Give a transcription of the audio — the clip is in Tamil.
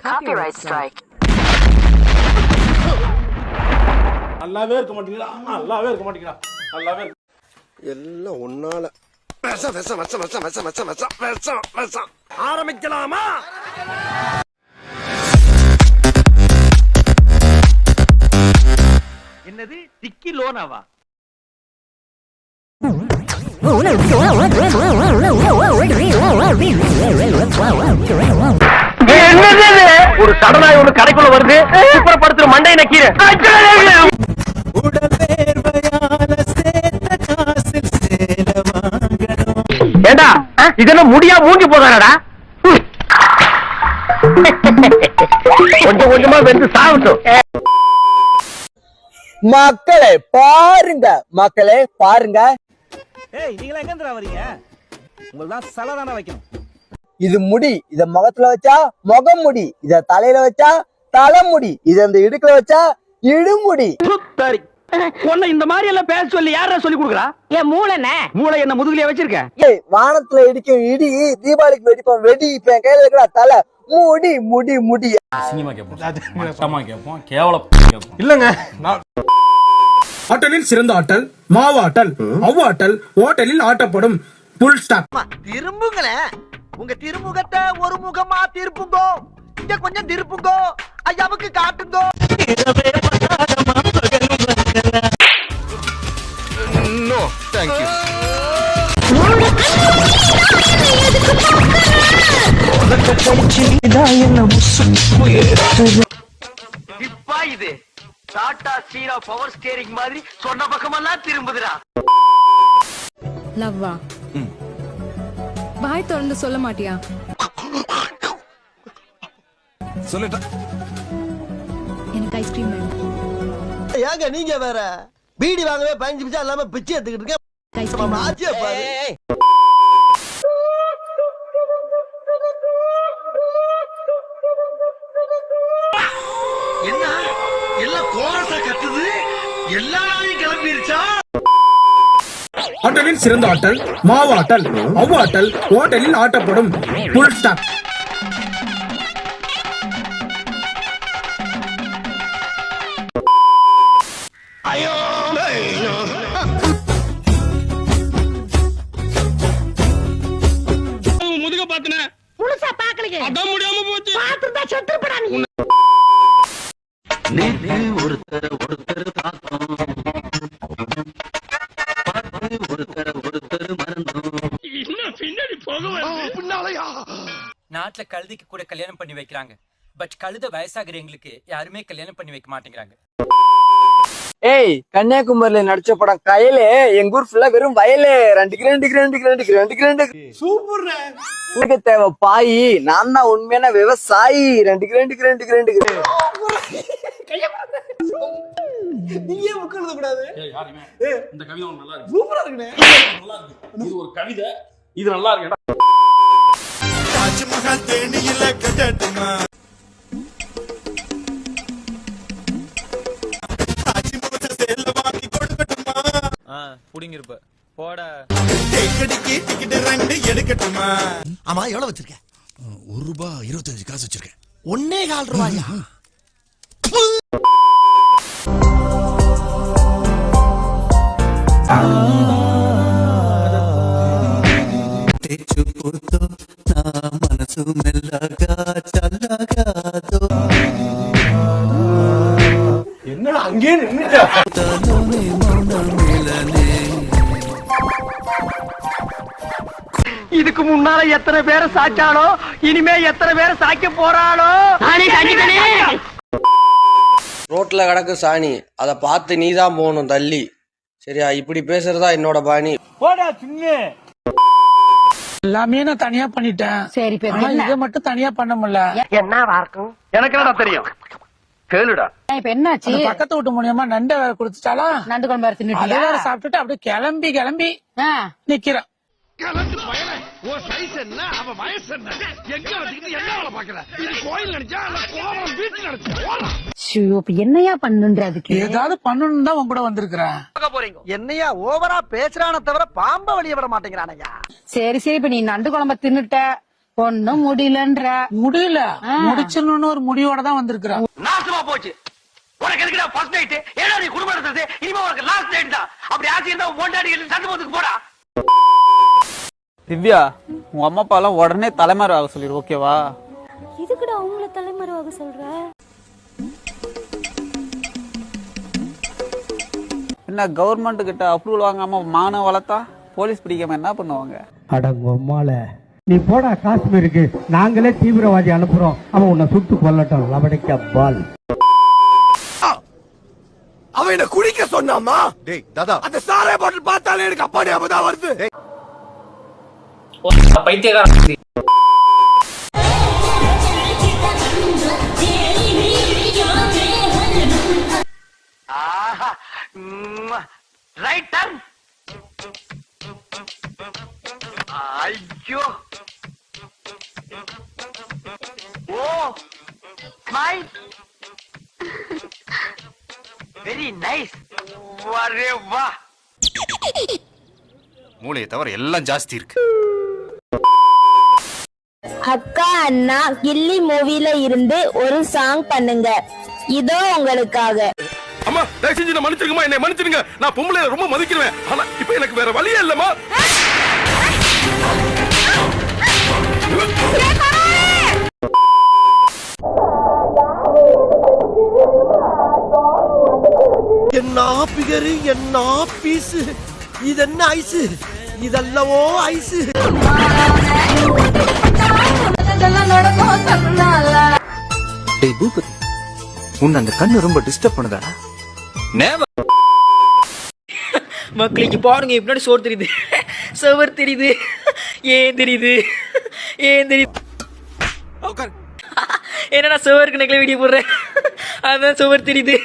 Copyright strike. நல்லாவே இருக்க மாட்டீங்களா? நல்லாவே இருக்க மாட்டீங்களா? நல்லாவே எல்லாம் ஒன்னால விஷம் விஷம் விஷம் விஷம் விஷம் விஷம் விஷம் விஷம் விஷம் ஆரம்பிக்கலாமா? என்னது டிக்கி லோனாவா? ஒரு சடனாய் ஒண்ணு கடைக்குள்ள வருது. சுப்பரப்படுத்துற மண்டையை நக்கீர. ஏண்டா இதெல்லாம் முடியா மூஞ்சி போதானடா? கொஞ்சம் கொஞ்சமா வெந்து சாவட்டும். மக்களே பாருங்க, மக்களே பாருங்க. ஏய் நீங்களா எங்க இருந்து வரீங்க? உங்களதான் சலதான வைக்கணும். இது முடி, இத முகத்துல வச்சா முகம் முடி, இத தலையில வச்சா தலைமுடி, இத இந்த இடுக்குல வச்சா இடுமுடி. சரி உன்னை இந்த மாதிரி எல்லாம் பேச சொல்லி யாரா சொல்லி கொடுக்குறா? என் மூளைனே. மூளை என்ன முதுகுலயே வச்சிருக்க? ஏய் வானத்துல இடிக்கும் இடி, தீபாவளிக்கு வெடிப்போம் வெடி, இப்ப என் கையில இருக்கிற தலை முடி முடி முடி. சினிமா கேட்போம், மட்டமா கேட்போம், கேவலம் கேட்போம். இல்லங்க ஆட்டலில் சிறந்த ஆட்டல் மாவாட்டல், அவ்வாட்டல் ஓட்டலில் ஆட்டப்படும். புல் ஸ்டாப். திரும்புங்களேன், உங்க திருமுகத்தை ஒரு முகமா திருப்புங்கோ, இங்க கொஞ்சம் திருப்புங்கோ, ஐயாவுக்கு காட்டுங்கோ. No thank you. இப்பா இது டாடா ஸ்டீரா பவர் ஸ்டீரிங் மாதிரி சொன்ன பக்கமெல்லாம் திரும்புதுடா. லவ்வா வாய் திறந்து சொல்ல மாட்டியா? சொல்லிட்டேன். எனக்கு ஐஸ்கிரீம் வேணும். ஏங்க நீங்க வேற பீடி வாங்கவே 15 நிமிஷம் இல்லாம பிச்சை எடுத்துக்கிட்டு இருக்கேன். ஐஸ்கிரீம் ஆச்சே பாரு. என்ன எல்லாம் கோரஸா கத்துது, எல்லா நாயும் கிளம்பிருச்சா? ஆட்டலில் சிறந்த ஆட்டல் மாவாட்டல், அவ்வாட்டல் ஓட்டலில் ஆட்டப்படும். புல் ஸ்டாப். முதுக பாத்துன முழுசா பாக்கலையே. அதான் முடியாம போச்சு. பாத்துட்டா செத்துப்படா நீ. நேத்து ஒருத்தர் பார்த்தோம், ஒருத்தர் மறந்தோம். இன்னும் பின்னாடி போக பின்னாலயா? நாட்டுல கழுதைக்கு கூட கல்யாணம் பண்ணி வைக்கிறாங்க. பட் கழுத வயசாகிற எங்களுக்கு யாருமே கல்யாணம் பண்ணி வைக்க மாட்டேங்கிறாங்க. ஏய் கன்னியாகுமரியில நடிச்ச படம் கயலே, எங்க ஊர் ஃபுல்லா வெறும் வயலே. ரெண்டு சூப்பர் தேவை பாயி, நான் தான் உண்மையான விவசாயி. ரெண்டு நீங்க புக் எழுத கூடாது. யாருமே இந்த கவிதை நல்லா இருக்கு, சூப்பரா இருக்குனே, நல்லா இருக்கு. இது ஒரு கவிதை, இது நல்லா இருக்குடா. தாஜ்மஹால் தேனியில கட்டட்டுமா, புடிங்கிருப்ப போட. டிக்கெட் ரெண்டு எடுக்கட்டுமா? ஆமா எவ்வளவு வச்சிருக்க? ₹1.25 வச்சிருக்கேன். 1.25 ரூபாயா? என்னடா அங்கேயே நின்னுட்ட? இதுக்கு முன்னால எத்தனை பேரை சாச்சானோ, இனிமே எத்தனை பேரை சாய்க்க போறானோ. ரோட்ல கிடக்கு சாணி, அத பார்த்து நீதான் போகணும் தள்ளி. சரியா? இப்படி பேசுறதா என்னோட பாணி. போடா சின்ன. எல்லாமே நான் தனியா பண்ணிட்டேன். சரி ஆனா இதை மட்டும் தனியா பண்ண முடியல. என்னவா இருக்கும்? எனக்கு என்னடா தெரியும், கேளுடா. இப்ப என்னாச்சு? பக்கத்து வீட்டு மூலியமா நண்டை வேற குடுத்துட்டாளா, நண்டு குழம்பு அதை தின்னுட்டியா? வேற சாப்பிட்டுட்டு அப்படியே கிளம்பி நிக்கிறேன். உன் சைஸ் என்ன, அவ வயசு என்ன, எங்க வச்சுக்கிட்டு என்ன வேலை பாக்குற? இது கோயில் நினைச்சா இல்ல கோவம் வீட்டுல நினைச்சா? என்னையா பண்ணுன்றதுக்கு? ஏதாவது பண்ணணும் தான் உன் கூட வந்திருக்கிறேன். என்னையா ஓவரா பேசுறான தவிர பாம்ப வெளிய விட மாட்டேங்கிறானையா. சரி இப்ப நீ நண்டு குழம்ப தின்னுட்ட, ஒண்ணும் முடியலன்ற. முடியல முடிச்சிடணும்னு ஒரு முடிவோட தான் வந்திருக்கிறோம். நாசமா போச்சு. உனக்கு எதுக்குடா ஃபர்ஸ்ட் நைட்? ஏடா நீ குடும்பம் நடத்துறது? இனிமே உனக்கு லாஸ்ட் நைட் தான். அப்படி ஆசை இருந்தா போண்டாடி சந்து போதுக்கு போடா. திவ்யா, உங்க அம்மா அப்பா எல்லாம் உடனே தலைமாறு ஆக சொல்லிடு, ஓகேவா? இதுக்குடா அவங்கள தலைமறைவாக சொல்ற? என்ன கவர்மெண்ட் கிட்ட அப்ரூவல் வாங்காம மானம் வளர்த்தா போலீஸ் பிடிக்காம என்ன பண்ணுவாங்க? அடங்கொம்மால நீ போடா காஷ்மீருக்கு, நாங்களே தீவிரவாதி அனுப்புறோம், அவன் உன்னை சுட்டு கொல்லட்டும். லபடைக்கா பால். அவன் என்ன குடிக்க சொன்னாமா? டேய் தாதா, அந்த சாரை பாட்டில் பார்த்தாலே எனக்கு அப்பாடி அப்பதான் வருது. பைத்தியக்காரன். Right turn. ஐயோ. ஓ ஸ்மைல். Very nice. வரே வா. மூளையை தவிர எல்லாம் ஜாஸ்தி இருக்கு. அக்கா அண்ணா கில்லி மூவில இருந்து ஒரு சாங் பண்ணுங்க, இதோ உங்களுக்காக. அம்மா தயவு செஞ்சு என்ன மன்னிச்சிருங்கம்மா, என்னை மன்னிச்சிருங்க. நான் பொம்பளை ரொம்ப மதிக்கிறேன், ஆனா இப்ப எனக்கு வேற வழியே இல்லம்மா. என்ன பிகரு, என்ன பீசு, இது என்ன ஐசு, இதல்லவோ ஐசு. டேய் பூபதி, உன்னை அந்த கண்ணு ரொம்ப டிஸ்டர்ப் பண்ணுதாடா? மக்களுக்கு பாருங்க, இப்படி சோறு தெரியுது, சவர் தெரியுது, ஏன் தெரியுது, ஏன் தெரியுது? என்னடா சவருக்கு நெக்ல வீடியோ போடுறேன், அதான் சவர் தெரியுது.